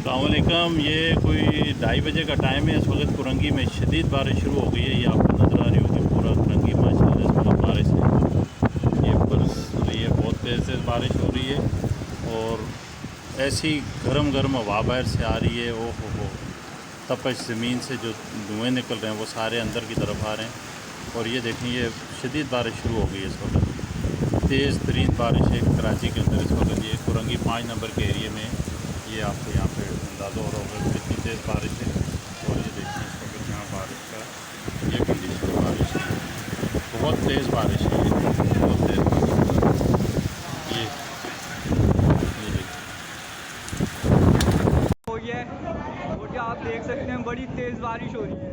अस्सलामुअलैकुम। ये कोई 2:30 का टाइम है। इस वक्त कुरंगी में शदीद बारिश शुरू हो गई है। ये आपको नज़र आ रही होगी पूरा कुरंगी माशाल्लाह इस वक्त बारिश है। ये बरस रही है, बहुत तेज़ बारिश हो रही है और ऐसी गर्म गर्म हवा बाहर से आ रही है। ओ हो, तपश ज़मीन से जो धुएँ निकल रहे हैं वो सारे अंदर की तरफ आ रहे हैं। और ये देखें, ये शदीद बारिश शुरू हो गई है इस वक्त। तेज़ तरीन बारिश है कराची के अंदर इस वक्त। ये कुरंगी 5 नंबर के एरिए में ये आपको यहाँ पे अंदाज़ा हो रहा होगा कितनी तेज़ बारिश है। और ये देखिए इस वक्त यहाँ बारिश का ये कंडीशन बारिश है, बहुत तेज़ बारिश है, ये बहुत तेज़ बारिश है। ये देखिए हो गया है और क्या आप देख सकते हैं बड़ी तेज़ बारिश हो रही है।